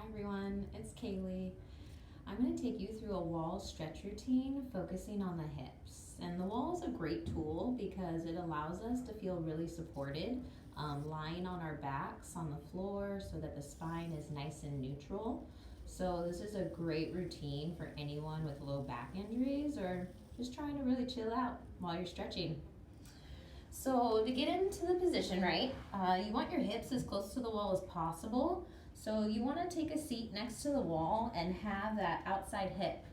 Hi everyone, it's Kaylee. I'm going to take you through a wall stretch routine focusing on the hips. And the wall is a great tool because it allows us to feel really supported, lying on our backs on the floor so that the spine is nice and neutral. So this is a great routine for anyone with low back injuries or just trying to really chill out while you're stretching. So to get into the position, right, you want your hips as close to the wall as possible. So you want to take a seat next to the wall and have that outside hip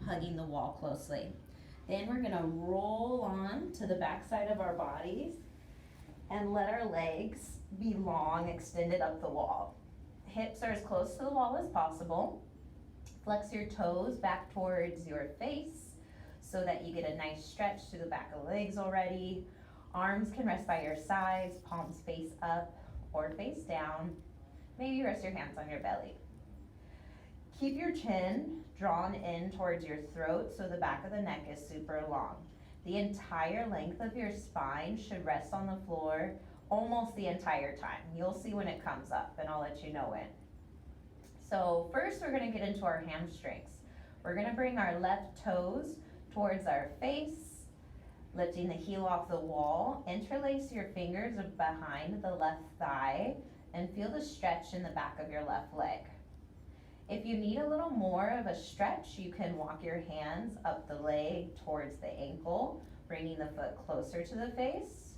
hugging the wall closely. Then we're going to roll on to the back side of our bodies and let our legs be long, extended up the wall. Hips are as close to the wall as possible. Flex your toes back towards your face so that you get a nice stretch through the back of the legs already. Arms can rest by your sides, palms face up or face down. Maybe rest your hands on your belly. Keep your chin drawn in towards your throat so the back of the neck is super long. The entire length of your spine should rest on the floor almost the entire time. You'll see when it comes up, and I'll let you know when. So first we're going to get into our hamstrings. We're going to bring our left toes towards our face, lifting the heel off the wall. Interlace your fingers behind the left thigh and feel the stretch in the back of your left leg. If you need a little more of a stretch, you can walk your hands up the leg towards the ankle, bringing the foot closer to the face.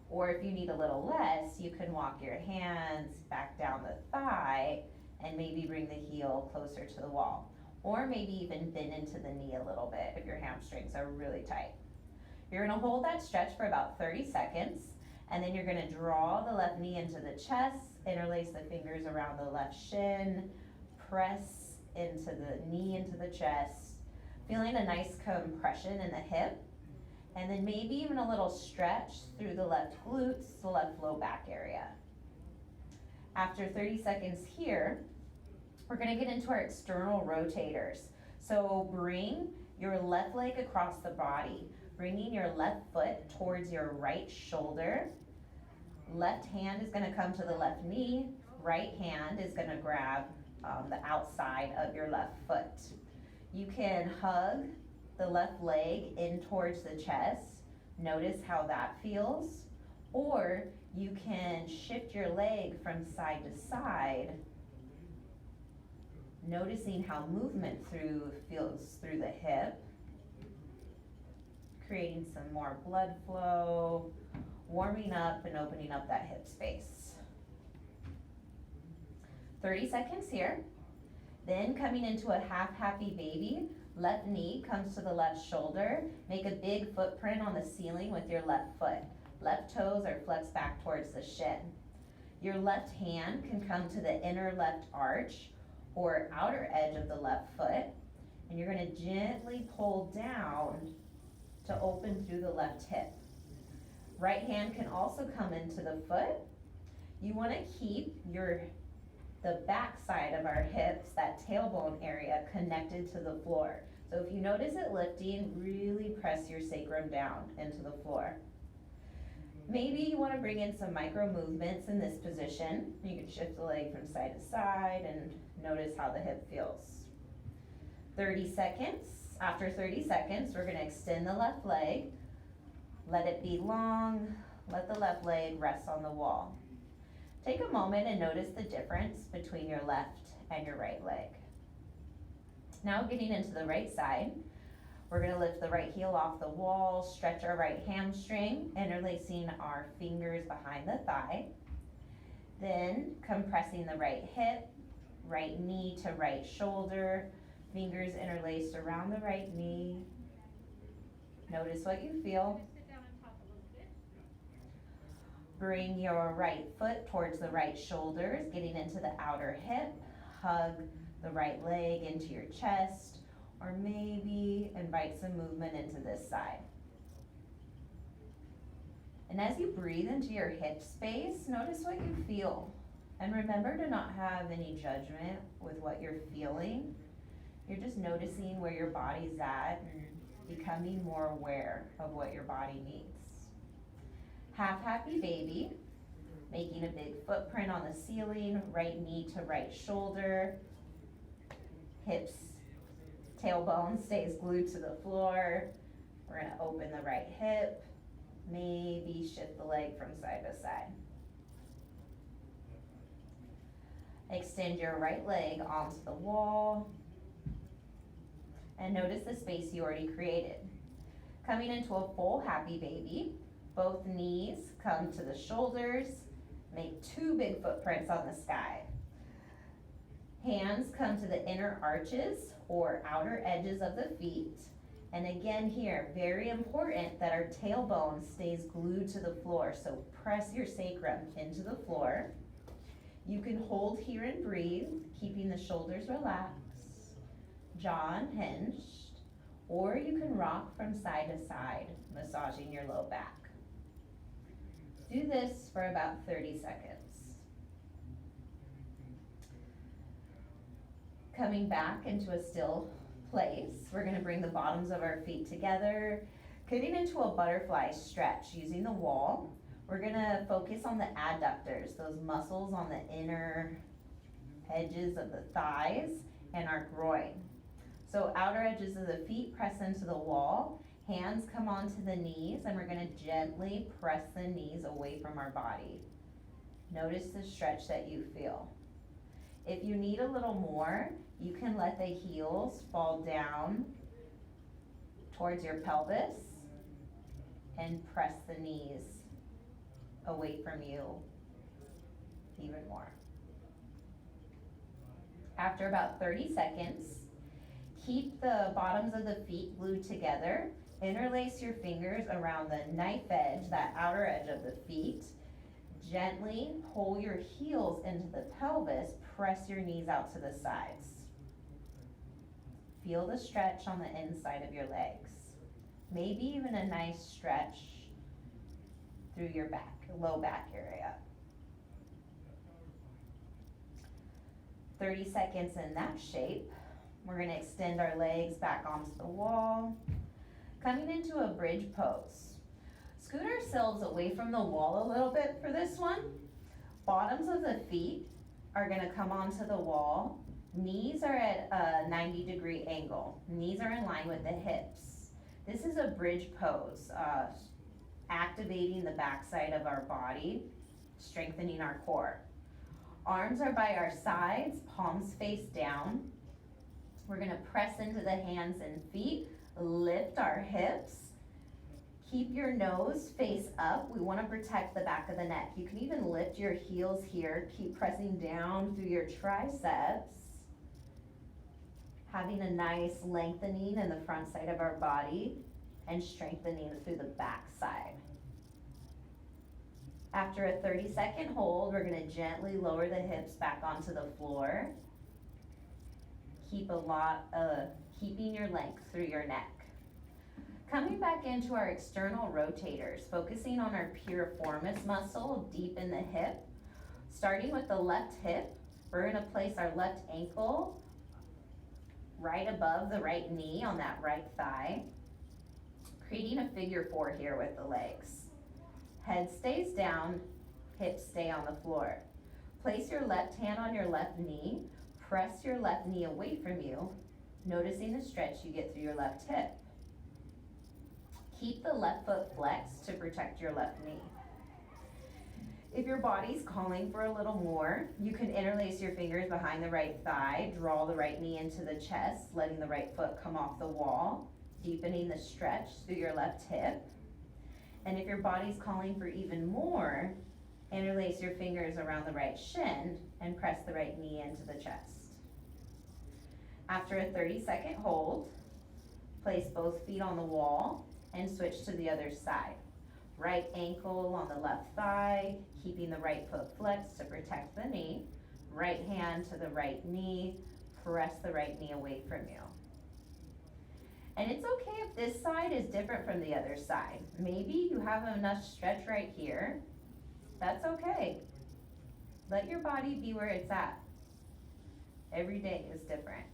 Or if you need a little less, you can walk your hands back down the thigh and maybe bring the heel closer to the wall. Or maybe even bend into the knee a little bit if your hamstrings are really tight. You're gonna hold that stretch for about 30 seconds, and then you're gonna draw the left knee into the chest, interlace the fingers around the left shin, press into the knee into the chest, feeling a nice compression in the hip, and then maybe even a little stretch through the left glutes, the left low back area. After 30 seconds here, we're gonna get into our external rotators. So bring your left leg across the body, bringing your left foot towards your right shoulder. Left hand is going to come to the left knee. Right hand is going to grab the outside of your left foot. You can hug the left leg in towards the chest. Notice how that feels. Or you can shift your leg from side to side, noticing how movement feels through the hip, creating some more blood flow, warming up and opening up that hip space. 30 seconds here. Then coming into a half happy baby, left knee comes to the left shoulder. Make a big footprint on the ceiling with your left foot. Left toes are flexed back towards the shin. Your left hand can come to the inner left arch or outer edge of the left foot, and you're going to gently pull down to open through the left hip. Right hand can also come into the foot. You want to keep the back side of our hips, that tailbone area, connected to the floor. So if you notice it lifting, really press your sacrum down into the floor. Maybe you want to bring in some micro movements in this position. You can shift the leg from side to side and notice how the hip feels. 30 seconds. After 30 seconds, we're going to extend the left leg. Let it be long. Let the left leg rest on the wall. Take a moment and notice the difference between your left and your right leg. Now getting into the right side, we're going to lift the right heel off the wall, stretch our right hamstring, interlacing our fingers behind the thigh. Then compressing the right hip, right knee to right shoulder, fingers interlaced around the right knee. Notice what you feel. Bring your right foot towards the right shoulders, getting into the outer hip. Hug the right leg into your chest, or maybe invite some movement into this side. And as you breathe into your hip space, notice what you feel. And remember to not have any judgment with what you're feeling. You're just noticing where your body's at and becoming more aware of what your body needs. Half happy baby. making a big footprint on the ceiling, right knee to right shoulder, hips, tailbone stays glued to the floor. We're gonna open the right hip, maybe shift the leg from side to side. Extend your right leg onto the wall, and notice the space you already created. Coming into a full happy baby, both knees come to the shoulders, make two big footprints on the sky. Hands come to the inner arches or outer edges of the feet. And again here, very important that our tailbone stays glued to the floor, so press your sacrum into the floor. You can hold here and breathe, keeping the shoulders relaxed, jaw unhinged, or you can rock from side to side, massaging your low back. Do this for about 30 seconds. Coming back into a still place, we're gonna bring the bottoms of our feet together, getting into a butterfly stretch using the wall. We're gonna focus on the adductors, those muscles on the inner edges of the thighs and our groin. So outer edges of the feet press into the wall, hands come onto the knees, and we're gonna gently press the knees away from our body. Notice the stretch that you feel. If you need a little more, you can let the heels fall down towards your pelvis and press the knees away from you even more. After about 30 seconds, keep the bottoms of the feet glued together. Interlace your fingers around the knife edge, that outer edge of the feet. Gently pull your heels into the pelvis, press your knees out to the sides. Feel the stretch on the inside of your legs. Maybe even a nice stretch through your back, low back area. 30 seconds in that shape. We're gonna extend our legs back onto the wall. Coming into a bridge pose. Scoot ourselves away from the wall a little bit for this one. Bottoms of the feet are gonna come onto the wall. Knees are at a 90-degree angle. Knees are in line with the hips. This is a bridge pose, activating the backside of our body, strengthening our core. Arms are by our sides, palms face down. We're gonna press into the hands and feet, lift our hips. Keep your nose face up. We wanna protect the back of the neck. You can even lift your heels here. Keep pressing down through your triceps. Having a nice lengthening in the front side of our body and strengthening through the back side. After a 30-second hold, we're gonna gently lower the hips back onto the floor. Keeping your length through your neck. Coming back into our external rotators, focusing on our piriformis muscle deep in the hip. Starting with the left hip, we're gonna place our left ankle right above the right knee on that right thigh, creating a figure 4 here with the legs. Head stays down, hips stay on the floor. Place your left hand on your left knee, press your left knee away from you, noticing the stretch you get through your left hip. Keep the left foot flexed to protect your left knee. If your body's calling for a little more, you can interlace your fingers behind the right thigh, draw the right knee into the chest, letting the right foot come off the wall, deepening the stretch through your left hip. And if your body's calling for even more, interlace your fingers around the right shin and press the right knee into the chest. After a 30-second hold, place both feet on the wall and switch to the other side. Right ankle on the left thigh, keeping the right foot flexed to protect the knee. Right hand to the right knee, press the right knee away from you. And it's okay if this side is different from the other side. Maybe you have enough stretch right here. That's okay. Let your body be where it's at. Every day is different.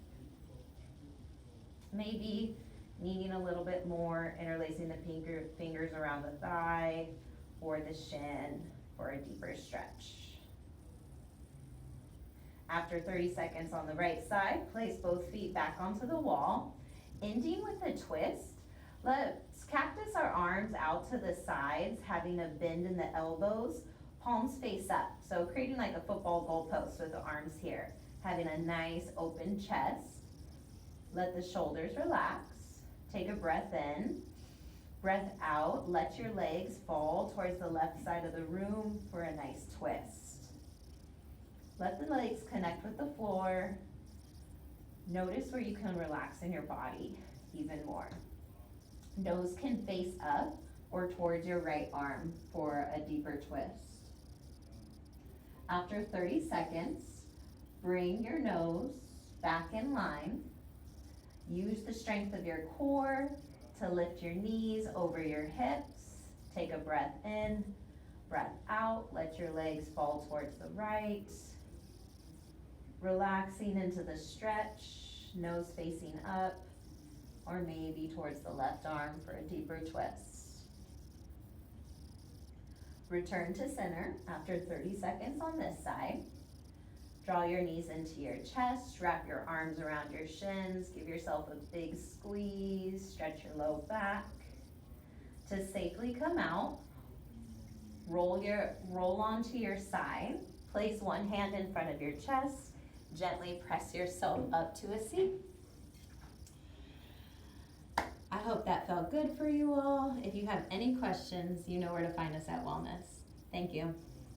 Maybe needing a little bit more, interlacing the fingers around the thigh or the shin, for a deeper stretch. After 30 seconds on the right side, place both feet back onto the wall. Ending with a twist, let's cactus our arms out to the sides, having a bend in the elbows, palms face up. So creating like a football goalpost with the arms here, having a nice open chest. Let the shoulders relax. Take a breath in, breath out. Let your legs fall towards the left side of the room for a nice twist. Let the legs connect with the floor. Notice where you can relax in your body even more. Nose can face up or towards your right arm for a deeper twist. After 30 seconds, bring your nose back in line. Use the strength of your core to lift your knees over your hips. Take a breath in, breath out. Let your legs fall towards the right. Relaxing into the stretch, nose facing up, or maybe towards the left arm for a deeper twist. Return to center after 30 seconds on this side. Draw your knees into your chest, wrap your arms around your shins, give yourself a big squeeze, stretch your low back. To safely come out, roll onto your side, place one hand in front of your chest, gently press yourself up to a seat. I hope that felt good for you all. If you have any questions, you know where to find us at Wellness. Thank you.